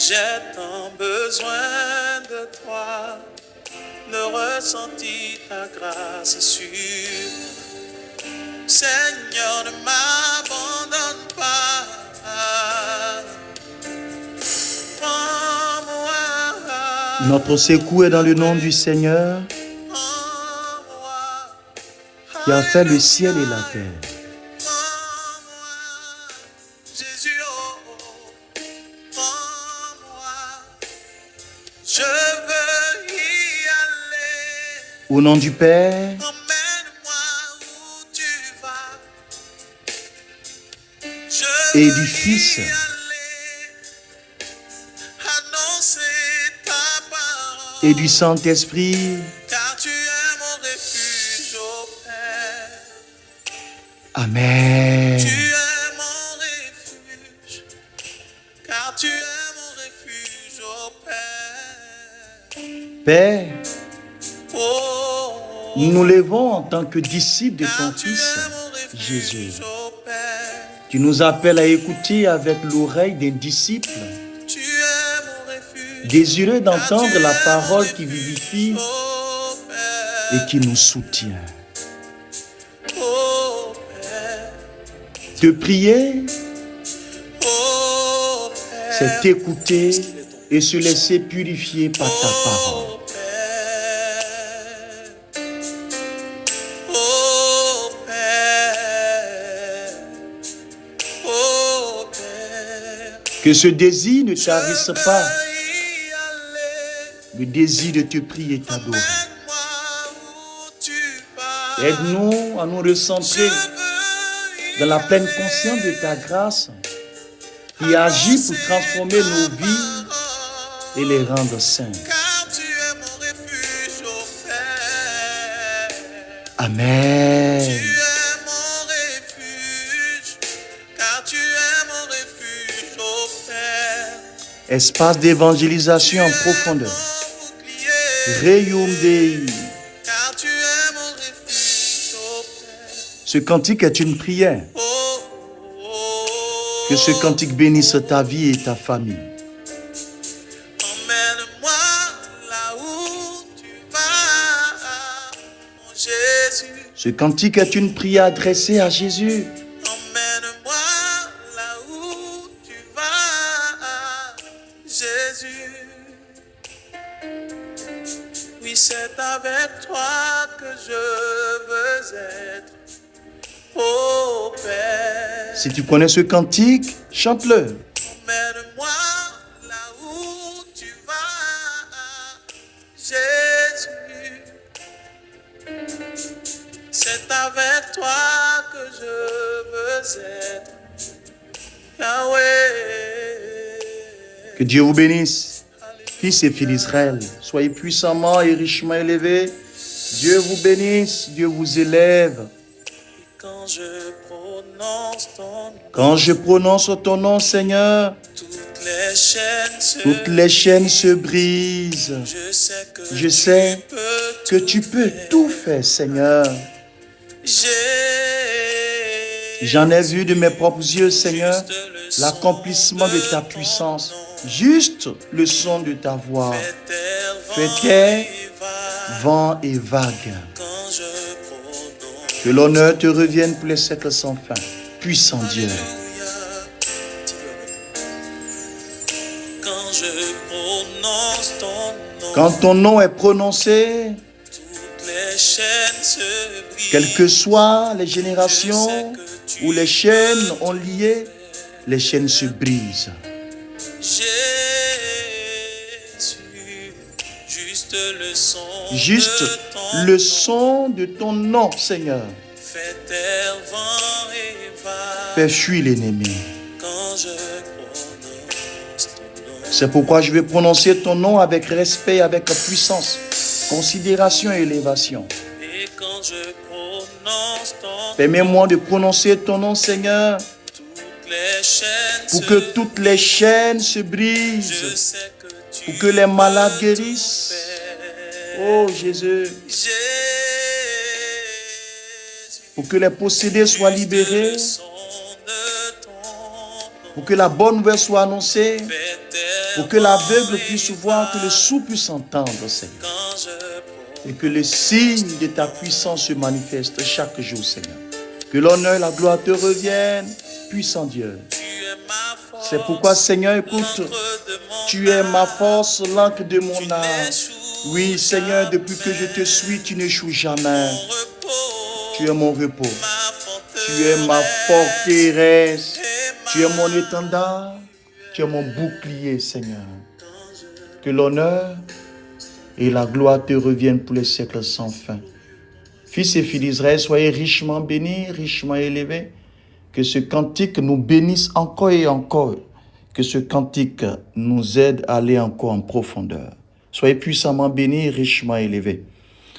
J'ai tant besoin de toi, de ressentir ta grâce sûre. Seigneur, ne m'abandonne pas. Prends-moi. Notre secours est dans le nom du Seigneur qui a fait le ciel et la terre. Jésus, prends-moi. Je veux y aller. Au nom du Père Emmène-moi où tu vas. Je et veux du Fils y aller. Annoncer ta parole. et du Saint-Esprit. Car tu es mon refuge, ô Père. Amen. Tu es mon refuge. Car tu es mon refuge, ô Père. Père, Oh, nous nous levons en tant que disciples de ton car tu Fils, es mon refuge, Jésus. ô Père. Tu nous appelles à écouter avec l'oreille des disciples, Tu es mon refuge. désireux Car tu d'entendre la es parole mon qui refuge, vivifie ô Père. et qui nous soutient. Oh, Père. Te prier, Oh, Père. c'est t'écouter et se laisser purifier par ta parole. Oh, Père. Oh, Père. Oh, Père. Que ce désir ne tarisse pas, Je veux y aller. le désir de te prier et t'adorer. Emmène-moi où tu vas. Aide-nous à nous Je recentrer veux y dans la pleine aller. conscience de ta grâce qui agit pour transformer nos vies et les rendre saints. Car tu es mon refuge, ô Père. Amen. Tu es mon refuge, car tu es mon refuge, ô Père. Espace d'évangélisation en profondeur. Mon bouclier, Reum Dei. car tu es mon refuge, ô Père. Ce cantique est une prière. Oh, oh, Que ce cantique bénisse ta vie et ta famille. emmène-moi là où tu vas, mon Jésus. Ce cantique est une prière adressée à Jésus. Emmène-moi là où tu vas, Jésus. Oui, c'est avec toi que je veux être, ô Père. Si tu connais ce cantique, chante-le. Emmène-moi là où tu vas, Jésus. C'est avec toi que je veux être, Yahweh. Que Dieu vous bénisse. Fils et filles d'Israël, soyez puissamment et richement élevés. Dieu vous bénisse, Dieu vous élève. Quand je prononce ton nom, Quand je prononce ton nom, Seigneur, toutes les chaînes se brisent. Je sais que Je sais que tu tu peux tout faire, Seigneur. J'en ai vu de mes propres yeux, Seigneur, l'accomplissement de ta puissance. Juste le son de ta voix. Fais taire vent et vague. Que l'honneur te revienne pour les siècles sans fin. Puissant Dieu. Quand je prononce ton nom, Quand ton nom est prononcé, toutes les chaînes se brisent. quelles que soient les générations où les chaînes ont lié, les chaînes se brisent. Jésus, juste le son Juste de ton le son de ton nom, Seigneur, fait taire vent et vague. fait fuir l'ennemi. Quand je prononce ton nom, C'est pourquoi je vais prononcer ton nom avec respect, avec puissance, considération et élévation. et quand je prononce ton nom, Permets-moi de prononcer ton nom, Seigneur, toutes les chaînes pour se que toutes les chaînes se Je brisent, sais que tu pour que les malades peux tout guérissent. faire. Oh Jésus, Jésus, pour que les possédés soient libérés, le son de ton nom pour que la bonne nouvelle soit annoncée, fait taire pour que l'aveugle puisse voir, que le sourd puisse entendre, Seigneur. quand je Et que le signe de ta puissance se manifeste chaque jour, Seigneur. Que l'honneur et la gloire te reviennent, puissant Dieu. tu es ma force, C'est pourquoi, Seigneur, écoute, l'encre de mon tu es ma âme. force, l'encre de mon Tu âme. n'échoues Oui, Seigneur, depuis que je te suis, tu n'échoues jamais. mon repos, Tu es mon repos. ma Tu es ma forteresse, forteresse. et Tu es mon ma étendard. Tu es mon bouclier, Seigneur. Que l'honneur et la gloire te reviennent pour les siècles sans fin. Fils et filles d'Israël, soyez richement bénis, richement élevés. Que ce cantique nous bénisse encore et encore. Que ce cantique nous aide à aller encore en profondeur. Soyez puissamment bénis, richement élevés.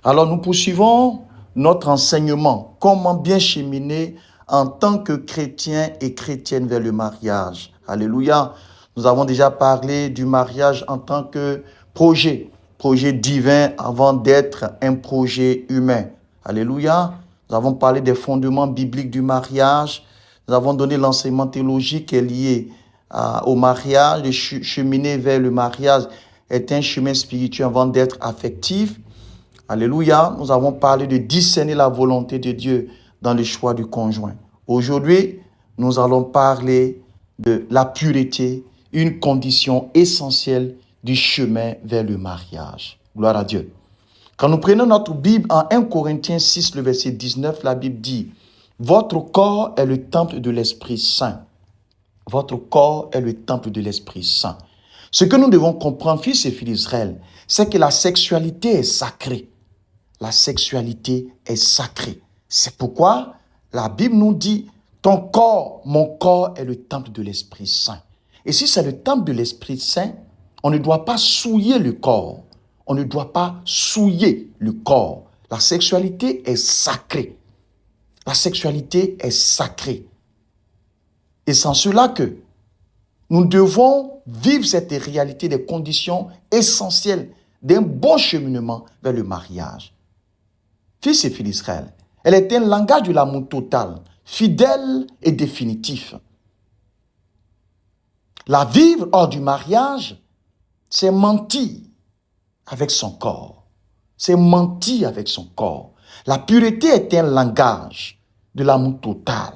Alors nous poursuivons notre enseignement. Comment bien cheminer en tant que chrétien et chrétienne vers le mariage. Alléluia. Nous avons déjà parlé du mariage en tant que projet divin avant d'être un projet humain. Alléluia. Nous avons parlé des fondements bibliques du mariage. Nous avons donné l'enseignement théologique qui est lié au mariage. Le cheminer vers le mariage est un chemin spirituel avant d'être affectif. Alléluia. Nous avons parlé de discerner la volonté de Dieu dans le choix du conjoint. Aujourd'hui, nous allons parler de la pureté, une condition essentielle du chemin vers le mariage. Gloire à Dieu. Quand nous prenons notre Bible en 1 Corinthiens 6, le verset 19, la Bible dit « Votre corps est le temple de l'Esprit Saint. » Votre corps est le temple de l'Esprit Saint. Ce que nous devons comprendre, fils et filles d'Israël, c'est que la sexualité est sacrée. La sexualité est sacrée. C'est pourquoi la Bible nous dit « Ton corps, mon corps est le temple de l'Esprit Saint. » Et si c'est le temple de l'Esprit Saint, on ne doit pas souiller le corps. On ne doit pas souiller le corps. La sexualité est sacrée. La sexualité est sacrée. Et c'est en cela que nous devons vivre cette réalité des conditions essentielles d'un bon cheminement vers le mariage. Fils et filles d'Israël, elle est un langage de l'amour total, fidèle et définitif. La vivre hors du mariage, c'est mentir avec son corps. C'est mentir avec son corps. La pureté est un langage de l'amour total.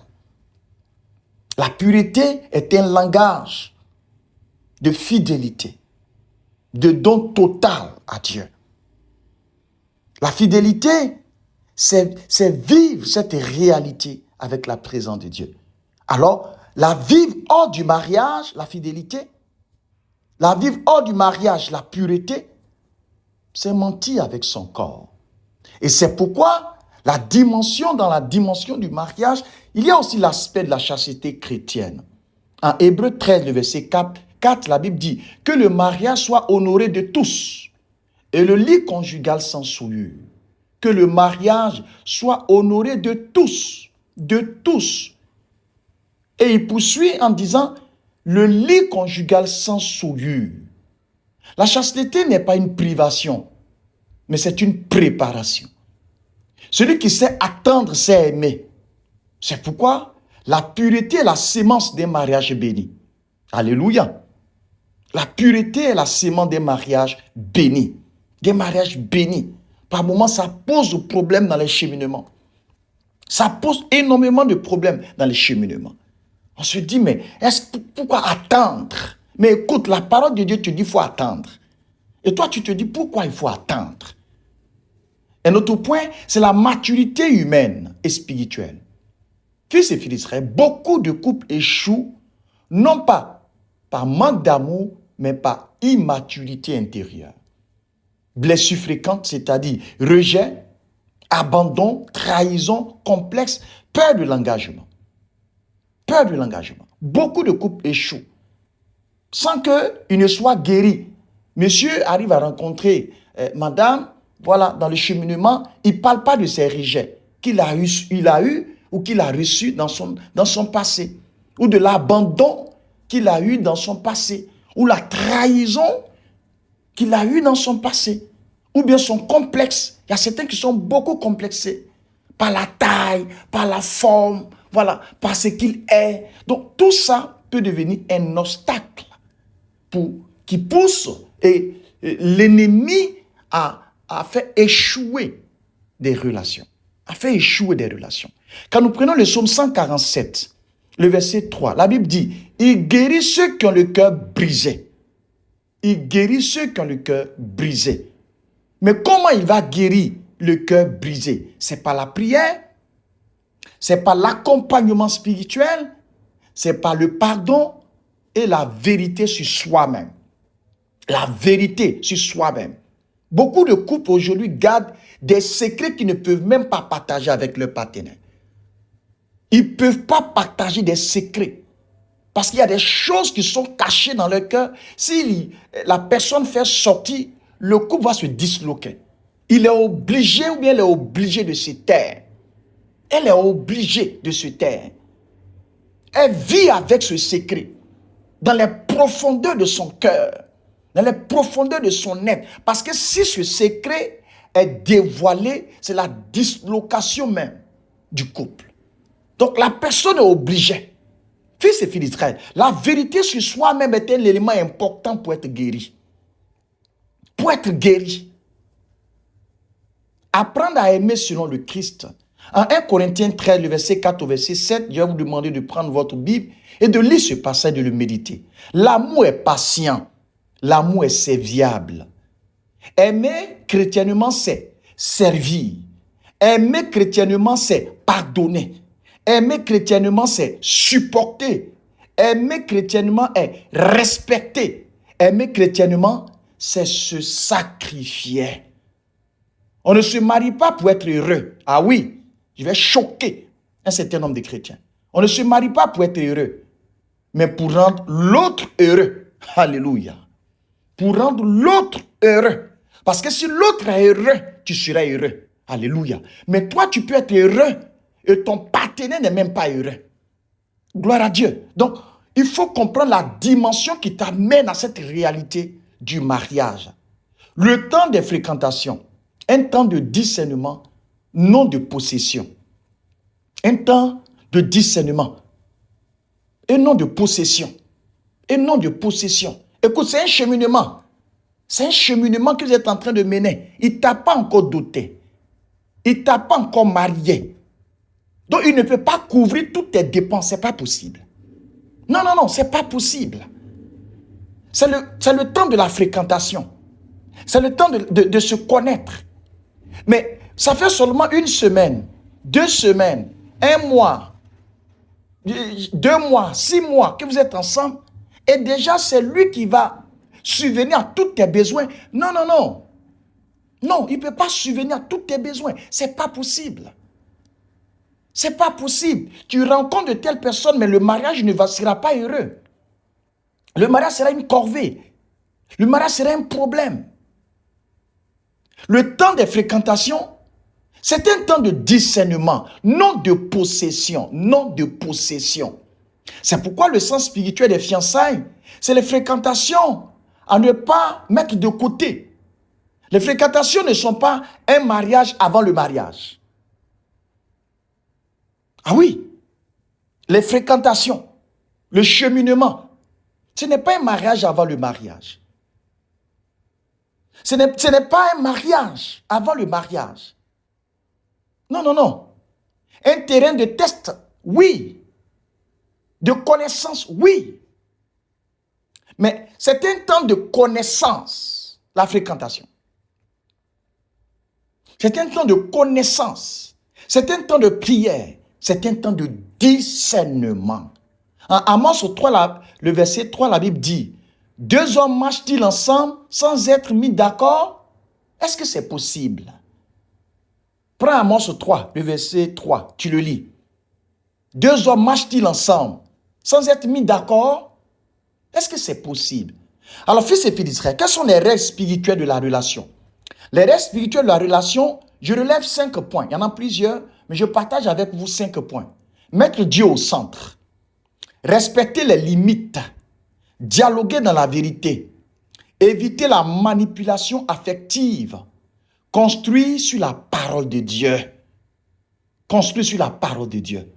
La pureté est un langage de fidélité, de don total à Dieu. La fidélité, c'est vivre cette réalité avec la présence de Dieu. Alors, la vivre hors du mariage, la fidélité, la vivre hors du mariage, la pureté, c'est mentir avec son corps. Et c'est pourquoi dans la dimension du mariage, il y a aussi l'aspect de la chasteté chrétienne. En Hébreux 13, le verset 4, la Bible dit que le mariage soit honoré de tous et le lit conjugal sans souillure. Que le mariage soit honoré de tous, de tous. Et il poursuit en disant le lit conjugal sans souillure. La chasteté n'est pas une privation, mais c'est une préparation. Celui qui sait attendre sait aimer. C'est pourquoi la pureté est la sémence des mariages bénis. Alléluia. La pureté est la sémence des mariages bénis. Des mariages bénis. Par moments, ça pose problème dans les cheminements. Ça pose énormément de problèmes dans les cheminements. On se dit, mais pourquoi attendre? Mais écoute, la parole de Dieu te dit qu'il faut attendre. Et toi, tu te dis, pourquoi il faut attendre? Un autre point, c'est la maturité humaine et spirituelle. Fils et filles d'Israël, beaucoup de couples échouent, non pas par manque d'amour, mais par immaturité intérieure. Blessures fréquentes, c'est-à-dire rejet, abandon, trahison, complexe, peur de l'engagement. Peur de l'engagement. Beaucoup de couples échouent sans qu'ils ne soient guéris. Monsieur arrive à rencontrer madame, voilà, dans le cheminement, il ne parle pas de ses rejets qu'il a eu ou qu'il a reçu dans son passé, ou de l'abandon qu'il a eu dans son passé, ou la trahison qu'il a eu dans son passé, ou bien son complexe. Il y a certains qui sont beaucoup complexés par la taille, par la forme, voilà, par ce qu'il est. Donc tout ça peut devenir un obstacle pour qui pousse et l'ennemi a fait échouer des relations. A fait échouer des relations. Quand nous prenons le psaume 147, le verset 3, la Bible dit, il guérit ceux qui ont le cœur brisé. Il guérit ceux qui ont le cœur brisé. Mais comment il va guérir le cœur brisé? C'est par la prière, c'est par l'accompagnement spirituel, c'est par le pardon et la vérité sur soi-même. La vérité sur soi-même. Beaucoup de couples aujourd'hui gardent des secrets qu'ils ne peuvent même pas partager avec leur partenaire. Ils ne peuvent pas partager des secrets. Parce qu'il y a des choses qui sont cachées dans leur cœur. Si la personne fait sortir, le couple va se disloquer. Il est obligé ou bien elle est obligée de se taire. Elle est obligée de se taire. Elle vit avec ce secret dans les profondeurs de son cœur, dans les profondeurs de son être. Parce que si ce secret est dévoilé, c'est la dislocation même du couple. Donc la personne est obligée. Fils et filles d'Israël, la vérité sur soi-même est un élément important pour être guéri. Pour être guéri. Apprendre à aimer selon le Christ. En 1 Corinthiens 13, le verset 4 au verset 7, je vais vous demander de prendre votre Bible et de lire ce passage et de le méditer. L'amour est patient. L'amour est serviable. Aimer chrétiennement, c'est servir. Aimer chrétiennement, c'est pardonner. Aimer chrétiennement, c'est supporter. Aimer chrétiennement est respecter. Aimer chrétiennement, c'est se sacrifier. On ne se marie pas pour être heureux. Ah oui, je vais choquer un certain nombre de chrétiens. On ne se marie pas pour être heureux, mais pour rendre l'autre heureux. Alléluia. Pour rendre l'autre heureux. Parce que si l'autre est heureux, tu seras heureux. Alléluia. Mais toi, tu peux être heureux et ton partenaire n'est même pas heureux. Gloire à Dieu. Donc, il faut comprendre la dimension qui t'amène à cette réalité du mariage. Le temps des fréquentations, un temps de discernement, non de possession. Un temps de discernement et non de possession. Et non de possession. Écoute, c'est un cheminement. C'est un cheminement que vous êtes en train de mener. Il ne t'a pas encore doté. Il ne t'a pas encore marié. Donc, il ne peut pas couvrir toutes tes dépenses. Ce n'est pas possible. Non, non, non, ce n'est pas possible. C'est le temps de la fréquentation. C'est le temps de se connaître. Mais ça fait seulement 1 semaine, 2 semaines, 1 mois, 2 mois, 6 mois que vous êtes ensemble. Et déjà, c'est lui qui va subvenir à tous tes besoins. Non, non, non. Non, il ne peut pas subvenir à tous tes besoins. Ce n'est pas possible. Ce n'est pas possible. Tu rencontres de telles personnes, mais le mariage ne sera pas heureux. Le mariage sera une corvée. Le mariage sera un problème. Le temps des fréquentations, c'est un temps de discernement, non de possession, non de possession. C'est pourquoi le sens spirituel des fiançailles, c'est les fréquentations à ne pas mettre de côté. Les fréquentations ne sont pas un mariage avant le mariage. Ah oui, les fréquentations, le cheminement, ce n'est pas un mariage avant le mariage. Ce n'est pas un mariage avant le mariage. Non, non, non. Un terrain de test, oui. De connaissance, oui. Mais c'est un temps de connaissance, la fréquentation. C'est un temps de connaissance. C'est un temps de prière. C'est un temps de discernement. En Amos 3, le verset 3, la Bible dit, 2 hommes marchent-ils ensemble sans être mis d'accord? Est-ce que c'est possible? Prends Amos 3, le verset 3, tu le lis. 2 hommes marchent-ils ensemble sans être mis d'accord? Est-ce que c'est possible? Alors, fils et filles d'Israël, quelles sont les règles spirituelles de la relation? Les règles spirituelles de la relation, je relève 5 points. Il y en a plusieurs, mais je partage avec vous 5 points. Mettre Dieu au centre. Respecter les limites. Dialoguer dans la vérité. Éviter la manipulation affective. Construire sur la parole de Dieu. Construire sur la parole de Dieu.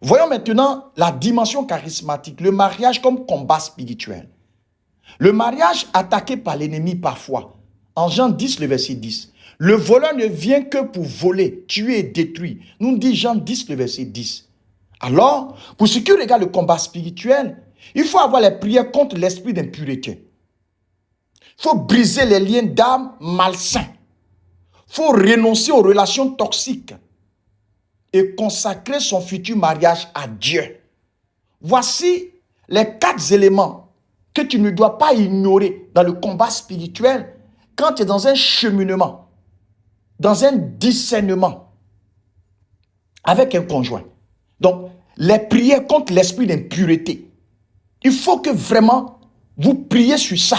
Voyons maintenant la dimension charismatique, le mariage comme combat spirituel. Le mariage attaqué par l'ennemi parfois. En Jean 10, le verset 10. Le voleur ne vient que pour voler, tuer et détruire. Nous dit Jean 10, le verset 10. Alors, pour ce qui regarde le combat spirituel, il faut avoir les prières contre l'esprit d'impureté. Il faut briser les liens d'âme malsains. Il faut renoncer aux relations toxiques et consacrer son futur mariage à Dieu. Voici les 4 éléments que tu ne dois pas ignorer dans le combat spirituel quand tu es dans un cheminement, dans un discernement avec un conjoint. Donc, les prières contre l'esprit d'impureté. Il faut que vraiment vous priez sur ça.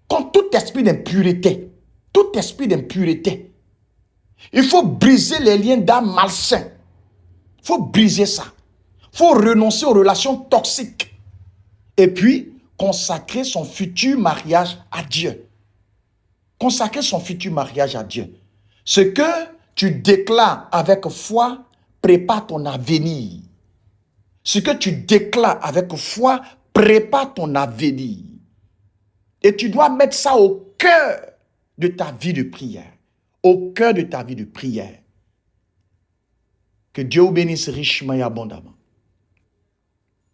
Contre tout esprit d'impureté. Tout esprit d'impureté. Il faut briser les liens d'âme malsains. Il faut briser ça. Il faut renoncer aux relations toxiques. Et puis, consacrer son futur mariage à Dieu. Consacrer son futur mariage à Dieu. Ce que tu déclares avec foi prépare ton avenir. Ce que tu déclares avec foi prépare ton avenir. Et tu dois mettre ça au cœur de ta vie de prière. Au cœur de ta vie de prière. Que Dieu vous bénisse richement et abondamment.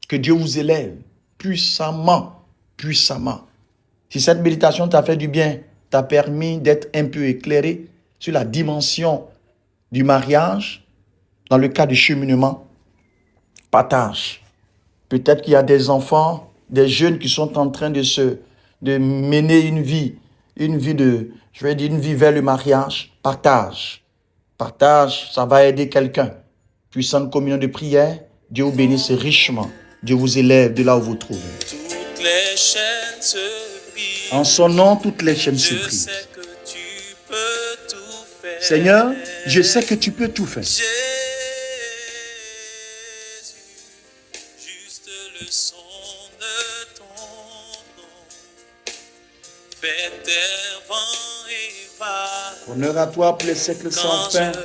Que Dieu vous élève puissamment, puissamment. Si cette méditation t'a fait du bien, t'a permis d'être un peu éclairé sur la dimension du mariage, dans le cas du cheminement, partage. Peut-être qu'il y a des enfants, des jeunes qui sont en train de mener une vie vers le mariage. Partage. Partage, ça va aider quelqu'un. Puissante communion de prière, Dieu vous bénisse richement. Dieu vous élève de là où vous trouvez. Toutes les chaînes se brisent. En son nom, toutes les chaînes se Je brisent. sais que tu peux tout faire. Seigneur, je sais que tu peux tout faire. Jésus, juste le son de ton nom fait taire vent et vagues. Honneur à toi pour les siècles sans Quand fin. je